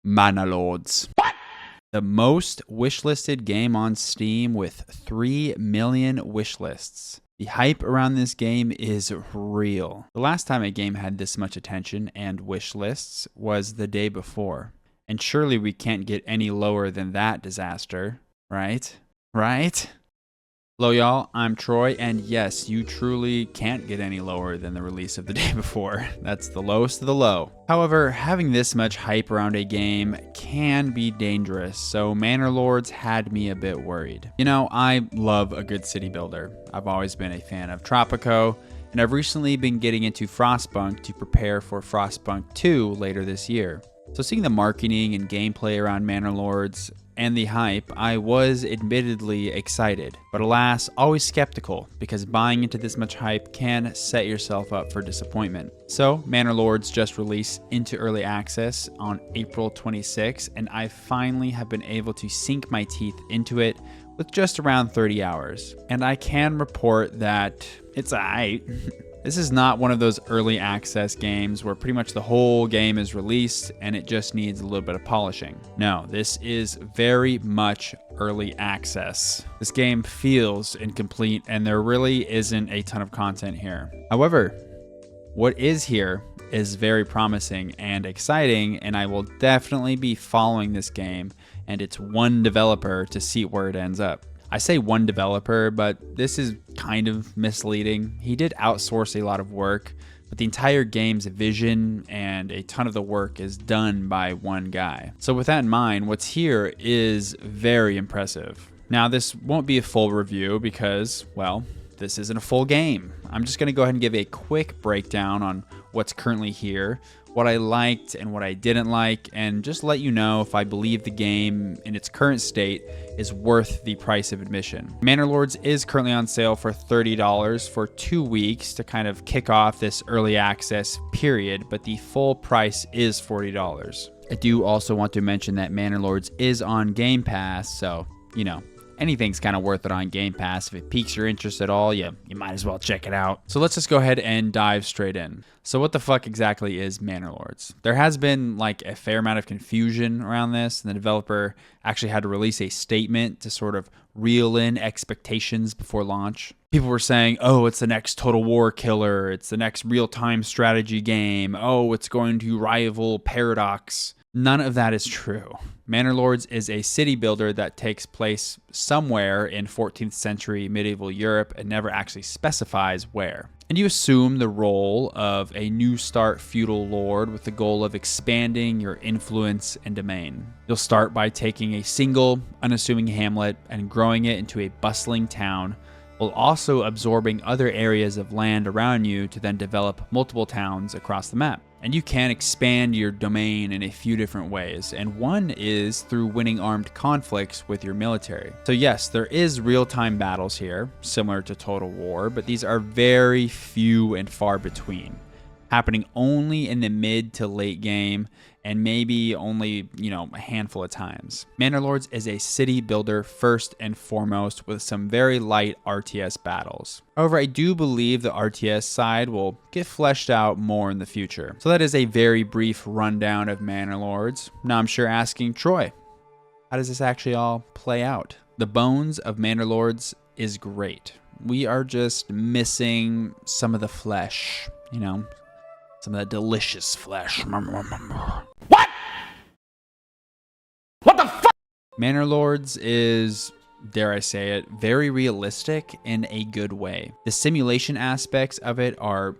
Manor Lords. The most wishlisted game on Steam with 3 million wishlists. The hype around this game is real. The last time a game had this much attention and wishlists was the day before. And surely we can't get any lower than that disaster, right? Right? Hello y'all, I'm Troy, and yes, you truly can't get any lower than the release of the day before. That's the lowest of the low. However, having this much hype around a game can be dangerous, so Manor Lords had me a bit worried. You know, I love a good city builder. I've always been a fan of Tropico, and I've recently been getting into Frostpunk to prepare for Frostpunk 2 later this year. So seeing the marketing and gameplay around Manor Lords and the hype, I was admittedly excited, but alas, always skeptical, because buying into this much hype can set yourself up for disappointment. So, Manor Lords just released into early access on April 26, and I finally have been able to sink my teeth into it with just around 30 hours. And I can report that it's aight. This is not one of those early access games where pretty much the whole game is released and it just needs a little bit of polishing. No, this is very much early access. This game feels incomplete and there really isn't a ton of content here. However, what is here is very promising and exciting, and I will definitely be following this game and its one developer to see where it ends up. I say one developer, but this is kind of misleading. He did outsource a lot of work, but the entire game's vision and a ton of the work is done by one guy. So with that in mind, what's here is very impressive. Now, this won't be a full review because, well, this isn't a full game. I'm just gonna go ahead and give a quick breakdown on what's currently here, what I liked and what I didn't like, and just let you know if I believe the game in its current state is worth the price of admission. Manor Lords is currently on sale for $30 for 2 weeks to kind of kick off this early access period, but the full price is $40. I do also want to mention that Manor Lords is on Game Pass, so, you know, anything's kind of worth it on Game Pass. If it piques your interest at all, you might as well check it out. So let's just go ahead and dive straight in. So what the fuck exactly is Manor Lords? There has been like a fair amount of confusion around this, and the developer actually had to release a statement to sort of reel in expectations before launch. People were saying, oh, it's the next Total War killer, it's the next real-time strategy game, oh, it's going to rival Paradox. None of that is true. Manor Lords is a city builder that takes place somewhere in 14th century medieval Europe and never actually specifies where. And you assume the role of a new start feudal lord with the goal of expanding your influence and domain. You'll start by taking a single, unassuming hamlet and growing it into a bustling town, while also absorbing other areas of land around you to then develop multiple towns across the map. And you can expand your domain in a few different ways, and one is through winning armed conflicts with your military. So yes, there is real-time battles here, similar to Total War, but these are very few and far between, happening only in the mid to late game, and maybe only, a handful of times. Manor Lords is a city builder first and foremost, with some very light RTS battles. However, I do believe the RTS side will get fleshed out more in the future. So that is a very brief rundown of Manor Lords. Now I'm sure asking, Troy, how does this actually all play out? The bones of Manor Lords is great. We are just missing some of the flesh, some of that delicious flesh. What? What the fuck? Manor Lords is, dare I say it, very realistic in a good way. The simulation aspects of it are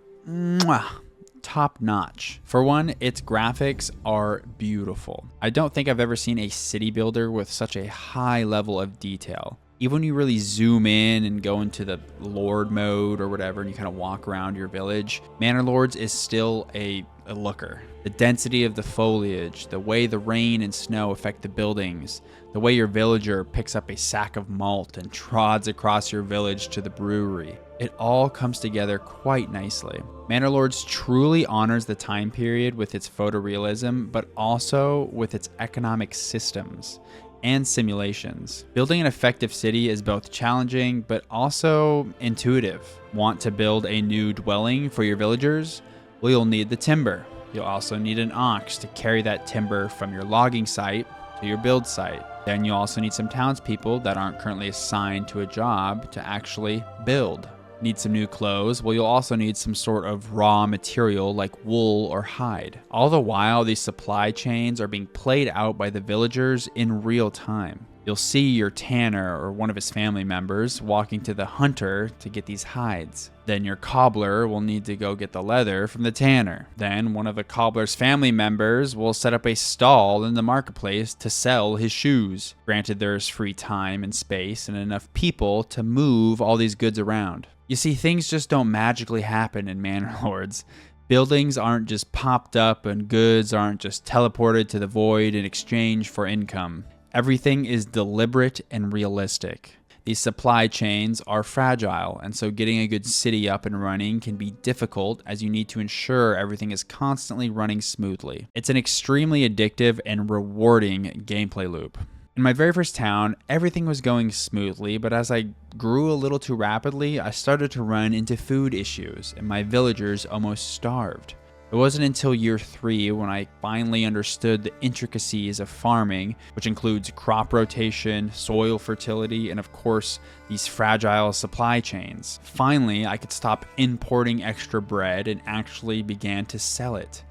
top notch. For one, its graphics are beautiful. I don't think I've ever seen a city builder with such a high level of detail. Even when you really zoom in and go into the Lord mode or whatever, and you kind of walk around your village, Manor Lords is still a looker. The density of the foliage, the way the rain and snow affect the buildings, the way your villager picks up a sack of malt and trods across your village to the brewery. It all comes together quite nicely. Manor Lords truly honors the time period with its photorealism, but also with its economic systems and simulations. Building an effective city is both challenging but also intuitive. Want to build a new dwelling for your villagers? Well, you'll need the timber. You'll also need an ox to carry that timber from your logging site to your build site. Then you'll also need some townspeople that aren't currently assigned to a job to actually build. Need some new clothes? Well, you'll also need some sort of raw material like wool or hide. All the while, these supply chains are being played out by the villagers in real time. You'll see your tanner or one of his family members walking to the hunter to get these hides. Then your cobbler will need to go get the leather from the tanner. Then one of the cobbler's family members will set up a stall in the marketplace to sell his shoes. Granted, there's free time and space and enough people to move all these goods around. You see, things just don't magically happen in Manor Lords. Buildings aren't just popped up and goods aren't just teleported to the void in exchange for income. Everything is deliberate and realistic. These supply chains are fragile, and so getting a good city up and running can be difficult as you need to ensure everything is constantly running smoothly. It's an extremely addictive and rewarding gameplay loop. In my very first town, everything was going smoothly, but as I grew a little too rapidly, I started to run into food issues, and my villagers almost starved. It wasn't until year 3 when I finally understood the intricacies of farming, which includes crop rotation, soil fertility, and of course, these fragile supply chains. Finally, I could stop importing extra bread and actually began to sell it.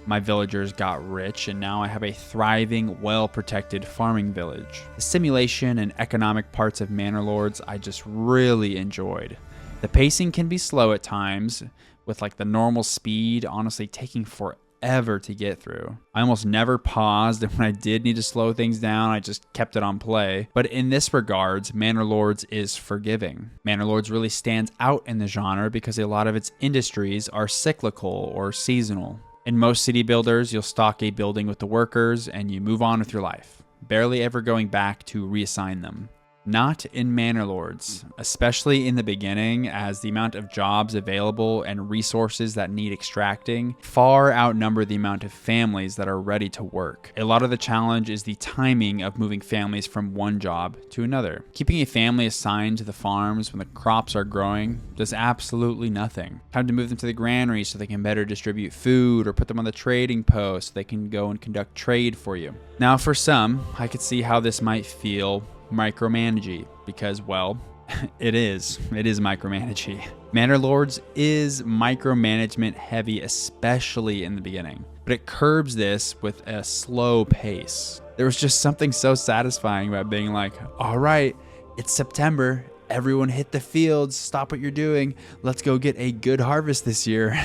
My villagers got rich, and now I have a thriving, well-protected farming village. The simulation and economic parts of Manor Lords I just really enjoyed. The pacing can be slow at times, with like the normal speed honestly taking forever to get through. I almost never paused, and when I did need to slow things down, I just kept it on play. But in this regards, Manor Lords is forgiving. Manor Lords really stands out in the genre because a lot of its industries are cyclical or seasonal. In most city builders, you'll stock a building with the workers and you move on with your life, barely ever going back to reassign them. Not in Manor Lords, especially in the beginning, as the amount of jobs available and resources that need extracting far outnumber the amount of families that are ready to work. A lot of the challenge is the timing of moving families from one job to another. Keeping a family assigned to the farms when the crops are growing does absolutely nothing. Time to move them to the granary so they can better distribute food, or put them on the trading post so they can go and conduct trade for you. Now, for some, I could see how this might feel micromanagey, because, well, it is micromanagey. Manor Lords is micromanagement heavy, especially in the beginning, but it curbs this with a slow pace. There was just something so satisfying about being like, all right, it's September, everyone hit the fields, stop what you're doing, let's go get a good harvest this year.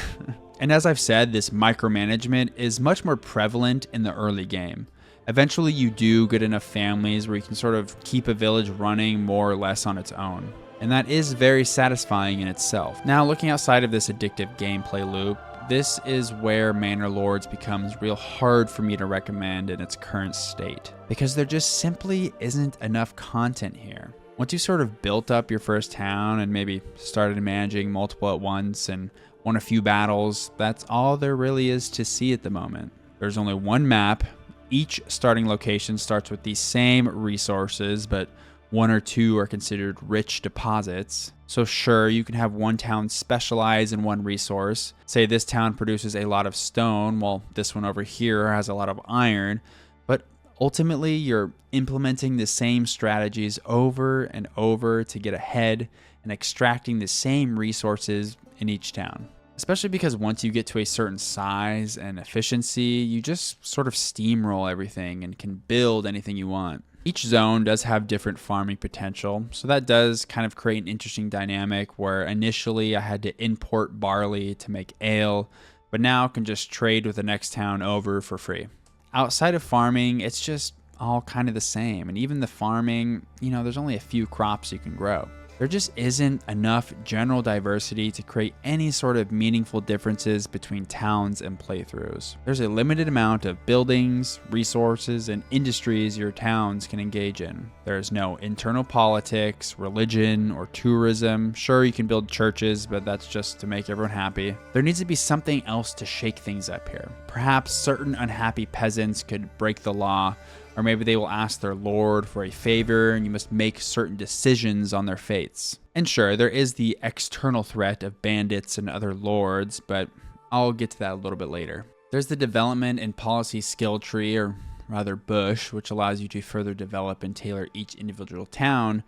And as I've said, this micromanagement is much more prevalent in the early game. Eventually, you do get enough families where you can sort of keep a village running more or less on its own. And that is very satisfying in itself. Now, looking outside of this addictive gameplay loop, this is where Manor Lords becomes real hard for me to recommend in its current state, because there just simply isn't enough content here. Once you sort of built up your first town and maybe started managing multiple at once and won a few battles, that's all there really is to see at the moment. There's only one map. Each starting location starts with the same resources, but 1 or 2 are considered rich deposits. So sure, you can have one town specialize in one resource. Say this town produces a lot of stone, while this one over here has a lot of iron. But ultimately, you're implementing the same strategies over and over to get ahead and extracting the same resources in each town. Especially because once you get to a certain size and efficiency, you just sort of steamroll everything and can build anything you want. Each zone does have different farming potential, so that does kind of create an interesting dynamic where initially I had to import barley to make ale, but now can just trade with the next town over for free. Outside of farming, it's just all kind of the same, and even the farming, there's only a few crops you can grow. There just isn't enough general diversity to create any sort of meaningful differences between towns and playthroughs. There's a limited amount of buildings, resources, and industries your towns can engage in. There's no internal politics, religion, or tourism. Sure, you can build churches, but that's just to make everyone happy. There needs to be something else to shake things up here. Perhaps certain unhappy peasants could break the law, or maybe they will ask their lord for a favor and you must make certain decisions on their fates. And sure, there is the external threat of bandits and other lords, but I'll get to that a little bit later. There's the development and policy skill tree, or rather bush, which allows you to further develop and tailor each individual town.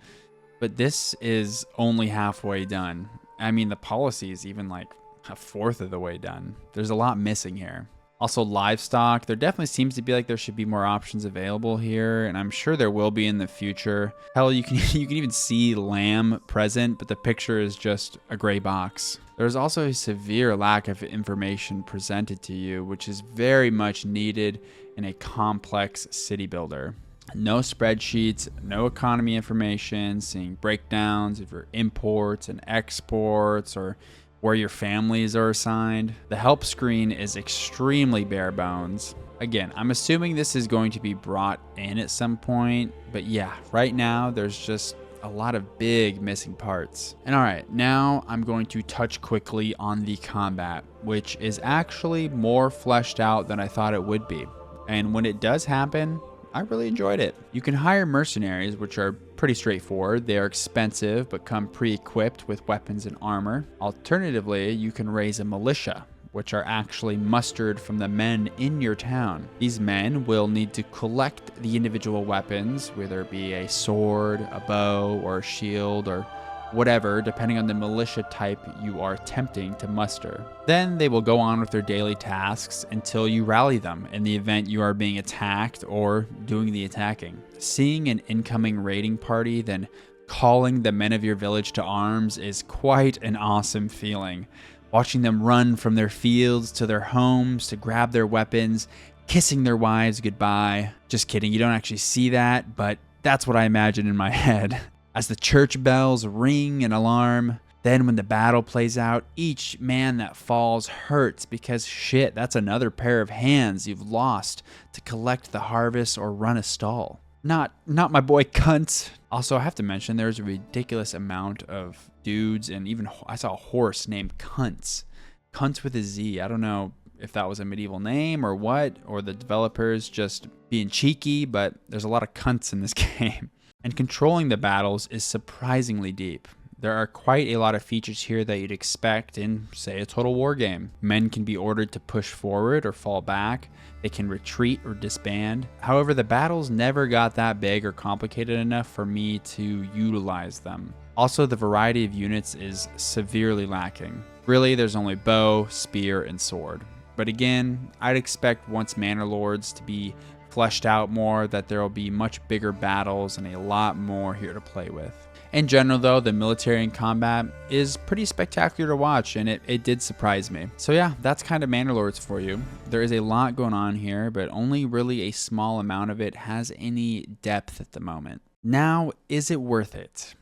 But this is only halfway done. I mean, the policy is even like a fourth of the way done. There's a lot missing here. Also, livestock. There definitely seems to be like there should be more options available here, and I'm sure there will be in the future. Hell, you can even see lamb present, but the picture is just a gray box. There's also a severe lack of information presented to you, which is very much needed in a complex city builder. No spreadsheets, no economy information, seeing breakdowns of your imports and exports, or where your families are assigned. The help screen is extremely bare bones. Again, I'm assuming this is going to be brought in at some point, but yeah, right now there's just a lot of big missing parts. And all right, now I'm going to touch quickly on the combat, which is actually more fleshed out than I thought it would be. And when it does happen, I really enjoyed it. You can hire mercenaries, which are pretty straightforward. They are expensive, but come pre-equipped with weapons and armor. Alternatively, you can raise a militia, which are actually mustered from the men in your town. These men will need to collect the individual weapons, whether it be a sword, a bow, or a shield, or whatever, depending on the militia type you are attempting to muster. Then they will go on with their daily tasks until you rally them in the event you are being attacked or doing the attacking. Seeing an incoming raiding party, then calling the men of your village to arms is quite an awesome feeling. Watching them run from their fields to their homes to grab their weapons, kissing their wives goodbye. Just kidding, you don't actually see that, but that's what I imagine in my head. As the church bells ring an alarm, then when the battle plays out, each man that falls hurts because shit, that's another pair of hands you've lost to collect the harvest or run a stall. Not my boy Cunt. Also, I have to mention there's a ridiculous amount of dudes, and even I saw a horse named Cunts. Cunts with a Z. I don't know if that was a medieval name or what, or the developers just being cheeky, but there's a lot of cunts in this game. And controlling the battles is surprisingly deep. There are quite a lot of features here that you'd expect in, say, a Total War game. Men can be ordered to push forward or fall back. They can retreat or disband. However, the battles never got that big or complicated enough for me to utilize them. Also, the variety of units is severely lacking. Really, there's only bow, spear, and sword. But again, I'd expect once Manor Lords to be fleshed out more, that there will be much bigger battles and a lot more here to play with. In general though, the military and combat is pretty spectacular to watch, and it did surprise me. So yeah, that's kind of Manor Lords for you. There is a lot going on here, but only really a small amount of it has any depth at the moment. Now, is it worth it?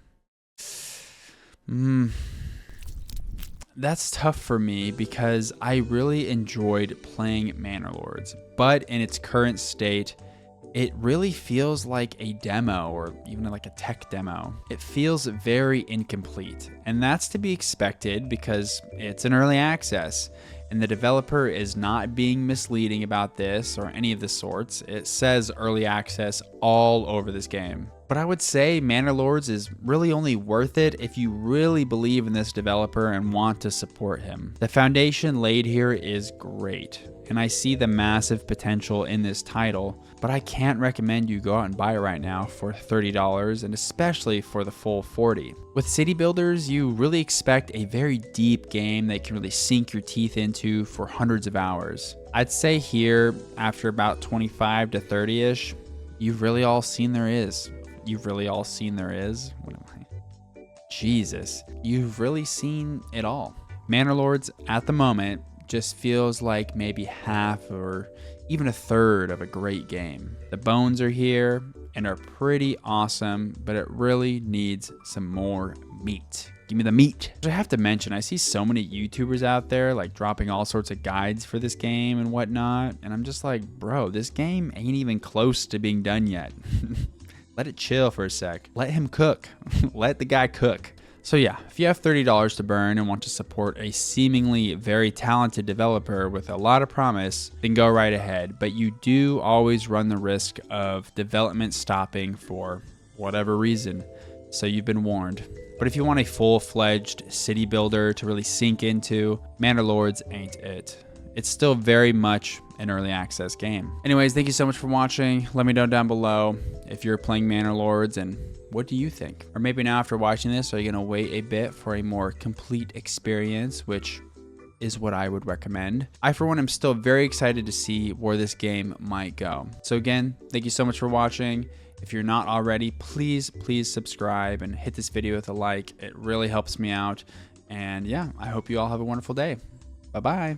That's tough for me because I really enjoyed playing Manor Lords, but in its current state, it really feels like a demo or even like a tech demo. It feels very incomplete, and that's to be expected because it's an early access, and the developer is not being misleading about this or any of the sorts. It says early access all over this game. But I would say Manor Lords is really only worth it if you really believe in this developer and want to support him. The foundation laid here is great, and I see the massive potential in this title, but I can't recommend you go out and buy it right now for $30, and especially for the full $40. With city builders, you really expect a very deep game that you can really sink your teeth into for hundreds of hours. I'd say here, after about 25 to 30-ish, you've really all seen there is. You've really all seen there is? What am I? Jesus. You've really seen it all. Manor Lords, at the moment, just feels like maybe half or even a third of a great game. The bones are here and are pretty awesome, but it really needs some more meat. Give me the meat. I have to mention, I see so many YouTubers out there like dropping all sorts of guides for this game and whatnot, and I'm just like, bro, this game ain't even close to being done yet. Let it chill for a sec. Let him cook. Let the guy cook. So yeah, if you have $30 to burn and want to support a seemingly very talented developer with a lot of promise, then go right ahead. But you do always run the risk of development stopping for whatever reason. So you've been warned. But if you want a full-fledged city builder to really sink into, Manor Lords ain't it. it's still very much an early access game. Anyways, thank you so much for watching. Let me know down below if you're playing Manor Lords and what do you think? Or maybe now after watching this, are you gonna wait a bit for a more complete experience, which is what I would recommend. I, for one, am still very excited to see where this game might go. So again, thank you so much for watching. If you're not already, please subscribe and hit this video with a like. It really helps me out. And yeah, I hope you all have a wonderful day. Bye-bye.